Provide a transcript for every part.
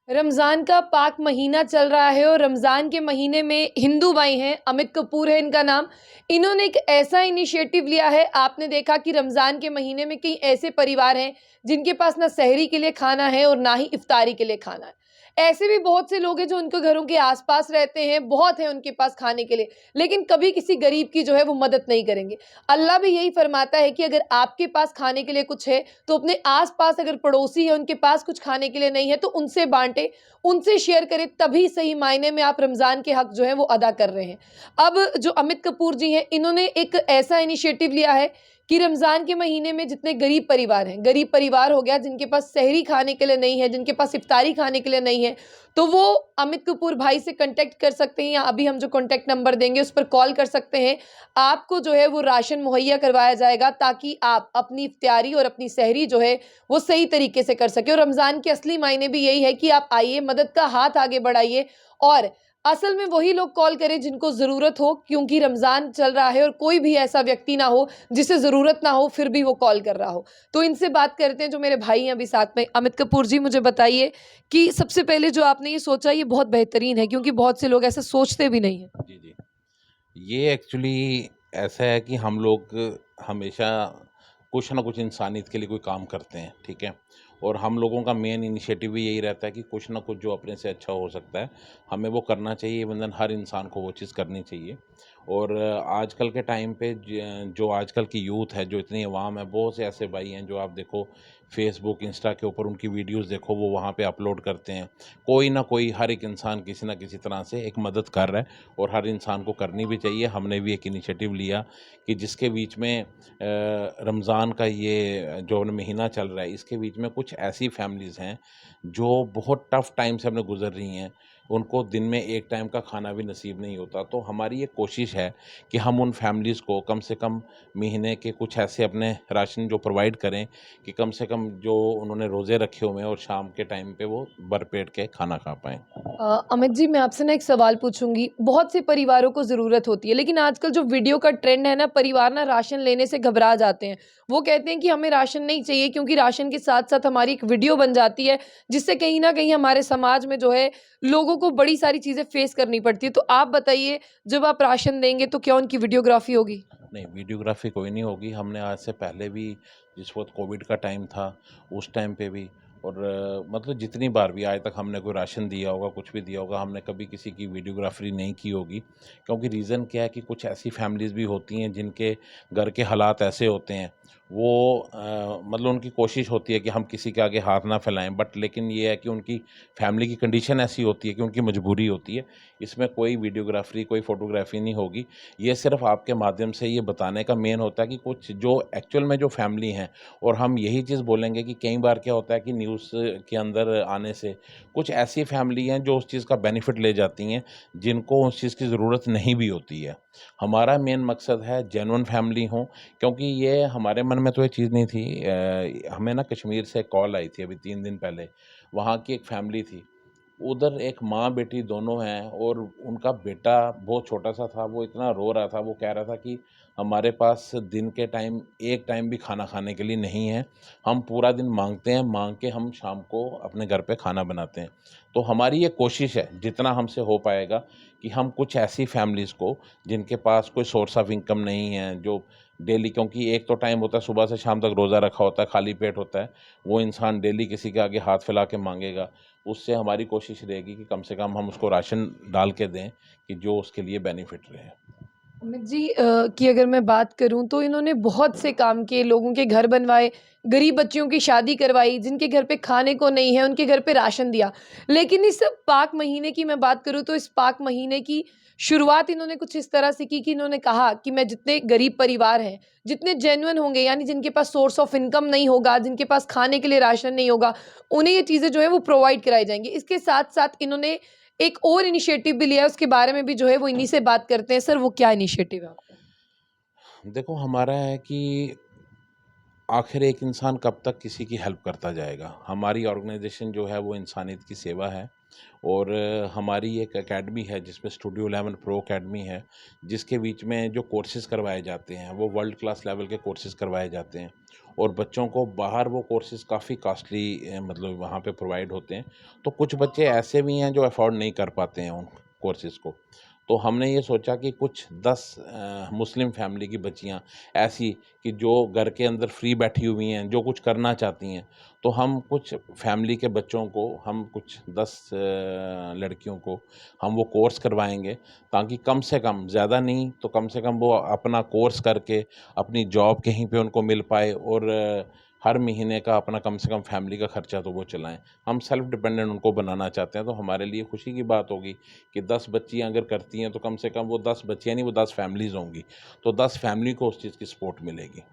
रमज़ान का पाक महीना चल रहा है और रमज़ान के महीने में हिंदू भाई हैं, अमित कपूर है इनका नाम। इन्होंने एक ऐसा इनिशिएटिव लिया है, आपने देखा कि रमज़ान के महीने में कई ऐसे परिवार हैं, जिनके पास ना सहरी के लिए खाना है और ना ही इफ्तारी के लिए खाना है। ऐसे भी बहुत से लोग हैं जो उनके घरों के आस-पास रहते हैं, बहुत है उनके पास खाने के लिए, लेकिन कभी किसी गरीब की जो है वो मदद नहीं करेंगे। अल्लाह भी यही फरमाता है कि अगर आपके पास खाने के लिए कुछ है, तो अपने आस-पास अगर पड़ोसी है, उनके पास कुछ खाने के लिए नहीं है, तो उनसे बाँटे, उनसे शेयर करें, तभी सही मायने में आप रमज़ान के हक़ जो है वो अदा कर रहे हैं। अब जो अमित कपूर जी हैं, इन्होंने एक ऐसा इनिशिएटिव लिया है कि रमज़ान के महीने में जितने गरीब परिवार हैं, गरीब परिवार हो गया जिनके पास सहरी खाने के लिए नहीं है, जिनके पास इफ्तारी खाने के लिए नहीं है, तो वो अमित कपूर भाई से कॉन्टैक्ट कर सकते हैं या अभी हम जो कॉन्टैक्ट नंबर देंगे उस पर कॉल कर सकते हैं। आपको जो है वो राशन मुहैया करवाया जाएगा ताकि आप अपनी इफ्तियारी और अपनी सहरी जो है वो सही तरीके से कर सकें। और रमज़ान के असली मायने भी यही है कि आप आइए, मदद का हाथ आगे बढ़ाइए और असल में वही लोग कॉल करें जिनको ज़रूरत हो, क्योंकि रमज़ान चल रहा है और कोई भी ऐसा व्यक्ति ना हो जिसे ज़रूरत ना हो फिर भी वो कॉल कर रहा हो। तो इनसे बात करते हैं जो मेरे भाई हैं अभी साथ में। अमित कपूर जी, मुझे बताइए कि सबसे पहले जो आपने ये सोचा ये बहुत बेहतरीन है, क्योंकि बहुत से लोग ऐसा सोचते भी नहीं हैं। जी, जी। ये एक्चुअली ऐसा है कि हम लोग हमेशा कुछ ना कुछ इंसानियत के लिए कोई काम करते हैं, ठीक है? और हम लोगों का मेन इनिशिएटिव भी यही रहता है कि कुछ ना कुछ जो अपने से अच्छा हो सकता है, हमें वो करना चाहिए, इवन हर इंसान को वो चीज़ करनी चाहिए। और आजकल के टाइम पे जो आजकल की यूथ है, जो इतनी अवाम है, बहुत से ऐसे भाई हैं जो आप देखो फ़ेसबुक, इंस्टा के ऊपर उनकी वीडियोज़ देखो, वो वहाँ पे अपलोड करते हैं। कोई ना कोई, हर एक इंसान किसी न किसी तरह से एक मदद कर रहा है और हर इंसान को करनी भी चाहिए। हमने भी एक इनिशिएटिव लिया कि जिसके बीच में रमज़ान का ये जो महीना चल रहा है, इसके बीच में कुछ ऐसी फैमिलीज़ हैं जो बहुत टफ़ टाइम से हमने गुज़र रही हैं। उनको दिन में एक टाइम का खाना भी नसीब नहीं होता। तो हमारी ये कोशिश है कि हम उन फैमिलीज़ को कम से कम महीने के कुछ ऐसे अपने राशन जो प्रोवाइड करें कि कम से कम जो उन्होंने रोज़े रखे हुए हैं और शाम के टाइम पे वो भरपेट के खाना खा पाएँ। अमित जी, मैं आपसे ना एक सवाल पूछूँगी। बहुत से परिवारों को ज़रूरत होती है, लेकिन आजकल जो वीडियो का ट्रेंड है ना, परिवार ना राशन लेने से घबरा जाते हैं। वो कहते हैं कि हमें राशन नहीं चाहिए, क्योंकि राशन के साथ-साथ हमारी एक वीडियो बन जाती है, जिससे कहीं न कहीं हमारे समाज में जो है, लोगों को बड़ी सारी चीज़ें फ़ेस करनी पड़ती है। तो आप बताइए, जब आप राशन देंगे तो क्या उनकी वीडियोग्राफ़ी होगी? नहीं, वीडियोग्राफ़ी कोई नहीं होगी। हमने आज से पहले भी, जिस वक़्त कोविड का टाइम था, उस टाइम पे भी और मतलब जितनी बार भी आज तक हमने कोई राशन दिया होगा, कुछ भी दिया होगा, हमने कभी किसी की वीडियोग्राफ़ी नहीं की होगी। क्योंकि रीज़न क्या है कि कुछ ऐसी फैमिलीज़ भी होती हैं जिनके घर के हालात ऐसे होते हैं, वो मतलब उनकी कोशिश होती है कि हम किसी के आगे हाथ ना फैलाएँ, बट लेकिन ये है कि उनकी फैमिली की कंडीशन ऐसी होती है कि उनकी मजबूरी होती है। इसमें कोई वीडियोग्राफ़ी, कोई फ़ोटोग्राफ़ी नहीं होगी। ये सिर्फ़ आपके माध्यम से ये बताने का मेन होता है कि कुछ जो एक्चुअल में जो फैमिली हैं, और हम यही चीज़ बोलेंगे कि कई बार क्या होता है कि न्यूज़ के अंदर आने से कुछ ऐसी फैमिली हैं जो उस चीज़ का बेनिफिट ले जाती हैं, जिनको उस चीज़ की ज़रूरत नहीं भी होती है। हमारा मेन मकसद है जेन्युइन फैमिली हो, क्योंकि ये हमारे मन में तो ये चीज़ नहीं थी। हमें ना कश्मीर से कॉल आई थी अभी 3 दिन पहले। वहाँ की एक फैमिली थी। उधर एक माँ-बेटी दोनों हैं और उनका बेटा बहुत छोटा-सा था, वो इतना रो रहा था, वो कह रहा था कि हमारे पास दिन के टाइम एक टाइम भी खाना खाने के लिए नहीं है। हम पूरा दिन माँगते हैं, माँग के हम शाम को अपने घर पे खाना बनाते हैं। तो हमारी ये कोशिश है, जितना हमसे हो पाएगा, कि हम कुछ ऐसी फैमिलीज़ को जिनके पास कोई सोर्स ऑफ इनकम नहीं है, जो डेली, क्योंकि एक तो टाइम होता है सुबह से शाम तक रोज़ा रखा होता है, खाली पेट होता है, वो इंसान डेली किसी के आगे हाथ फैला के माँगेगा। उससे हमारी कोशिश रहेगी कि कम से कम हम उसको राशन डाल के दें कि जो उसके लिए बेनिफिट रहे। अमित जी, की अगर मैं बात करूँ तो इन्होंने बहुत से काम किए, लोगों के घर बनवाए, गरीब बच्चियों की शादी करवाई, जिनके घर पे खाने को नहीं है, उनके घर पे राशन दिया। लेकिन इस पाक महीने की मैं बात करूँ तो इस पाक महीने की शुरुआत इन्होंने कुछ इस तरह से की कि इन्होंने कहा कि मैं जितने गरीब परिवार हैं, जितने जेन्युइन होंगे, यानी जिनके पास सोर्स ऑफ इनकम नहीं होगा, जिनके पास खाने के लिए राशन नहीं होगा, उन्हें ये चीज़ें जो है वो प्रोवाइड कराई जाएँगी। इसके साथ-साथ इन्होंने एक और इनिशिएटिव भी लिया है, उसके बारे में भी जो है वो इन्हीं से बात करते हैं। सर, वो क्या इनिशिएटिव है आपका? देखो, हमारा है कि आखिर एक इंसान कब तक किसी की हेल्प करता जाएगा। हमारी ऑर्गेनाइजेशन जो है वो इंसानियत की सेवा है और हमारी एक एकेडमी है जिसमें स्टूडियो 11 प्रो एकेडमी है, जिसके बीच में जो कोर्सेज़ करवाए जाते हैं वो वर्ल्ड क्लास लेवल के कोर्सेज़ करवाए जाते हैं और बच्चों को बाहर वो कोर्सेज़ काफ़ी कॉस्टली मतलब वहाँ पे प्रोवाइड होते हैं। तो कुछ बच्चे ऐसे भी हैं जो अफ़ोर्ड नहीं कर पाते हैं उन कोर्सेज़ को। तो हमने ये सोचा कि कुछ 10 मुस्लिम फैमिली की बच्चियाँ ऐसी कि जो घर के अंदर फ्री बैठी हुई हैं, जो कुछ करना चाहती हैं, तो हम कुछ फैमिली के बच्चों को हम कुछ 10 लड़कियों को हम वो कोर्स करवाएँगे, ताकि कम से कम, ज़्यादा नहीं तो कम से कम वो अपना कोर्स करके अपनी जॉब कहीं पे उनको मिल पाए और हर महीने का अपना कम से कम फैमिली का खर्चा तो वो चलाएँ। हम सेल्फ डिपेंडेंट उनको बनाना चाहते हैं, तो हमारे लिए खुशी की बात होगी कि 10 बच्चियाँ अगर करती हैं तो कम से कम वो 10 बच्चियाँ नहीं, वो 10 फैमिलीज़ होंगी। तो 10 फैमिली को उस चीज़ की सपोर्ट मिलेगी।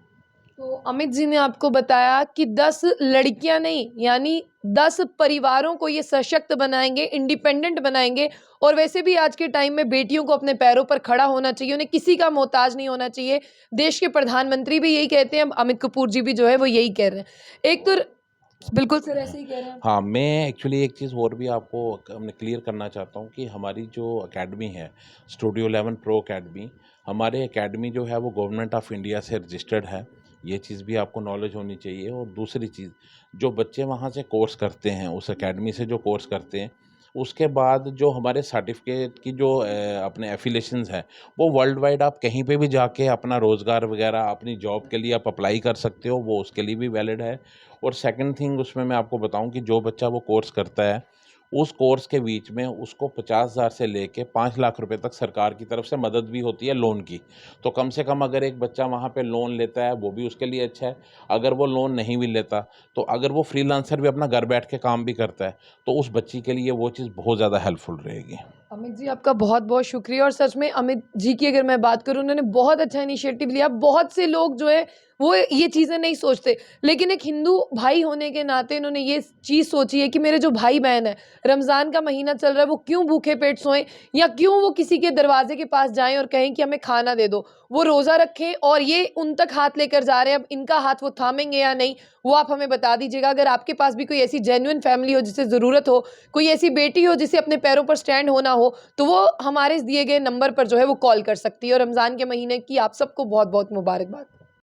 तो अमित जी ने आपको बताया कि 10 लड़कियां नहीं, यानी 10 परिवारों को ये सशक्त बनाएंगे, इंडिपेंडेंट बनाएंगे। और वैसे भी आज के टाइम में बेटियों को अपने पैरों पर खड़ा होना चाहिए, उन्हें किसी का मोहताज नहीं होना चाहिए। देश के प्रधानमंत्री भी यही कहते हैं, अमित कपूर जी भी जो है वो यही कह रहे हैं। एक तो बिल्कुल सर ऐसे ही कह रहे हैं। हाँ, मैं एक्चुअली एक चीज़ और भी आपको मैं क्लियर करना चाहता हूँ कि हमारी जो अकेडमी है, स्टूडियो 11 प्रो अकेडमी, हमारे अकेडमी जो है वो गवर्नमेंट ऑफ इंडिया से रजिस्टर्ड है। ये चीज़ भी आपको नॉलेज होनी चाहिए और दूसरी चीज़, जो बच्चे वहाँ से कोर्स करते हैं, उस अकेडमी से जो कोर्स करते हैं, उसके बाद जो हमारे सर्टिफ़िकेट की जो अपने एफ़िलिएशंस हैं, वो वर्ल्ड वाइड आप कहीं पे भी जाके अपना रोज़गार वग़ैरह अपनी जॉब के लिए आप अप्लाई कर सकते हो, वो उसके लिए भी वैलिड है। और सेकंड थिंग उसमें मैं आपको बताऊँ कि जो बच्चा वो कोर्स करता है, उस कोर्स के बीच में उसको 50,000 से लेके 5 लाख रुपए तक सरकार की तरफ से मदद भी होती है लोन की। तो कम से कम अगर एक बच्चा वहाँ पे लोन लेता है, वो भी उसके लिए अच्छा है। अगर वो लोन नहीं भी लेता, तो अगर वो फ्रीलांसर भी अपना घर बैठ के काम भी करता है, तो उस बच्ची के लिए वो चीज़ बहुत ज़्यादा हेल्पफुल रहेगी। अमित जी आपका बहुत-बहुत शुक्रिया। और सच में अमित जी की अगर मैं बात करूँ, उन्होंने बहुत अच्छा इनिशिएटिव लिया। बहुत से लोग जो है वो ये चीज़ें नहीं सोचते, लेकिन एक हिंदू भाई होने के नाते इन्होंने ये चीज़ सोची है कि मेरे जो भाई-बहन हैं, रमज़ान का महीना चल रहा है, वो क्यों भूखे पेट सोएँ, या क्यों वो किसी के दरवाजे के पास जाएँ और कहें कि हमें खाना दे दो। वो रोज़ा रखें और ये उन तक हाथ लेकर जा रहे हैं, अब इनका हाथ वो थामेंगे या नहीं, वो आप हमें बता दीजिएगा। अगर आपके पास भी कोई ऐसी जेन्युइन फैमिली हो जिसे ज़रूरत हो, कोई ऐसी बेटी हो जिसे अपने पैरों पर स्टैंड होना हो, तो वो हमारे इस दिए गए नंबर पर जो है वो कॉल कर सकती है। और रमज़ान के महीने की आप सबको बहुत-बहुत मुबारकबाद।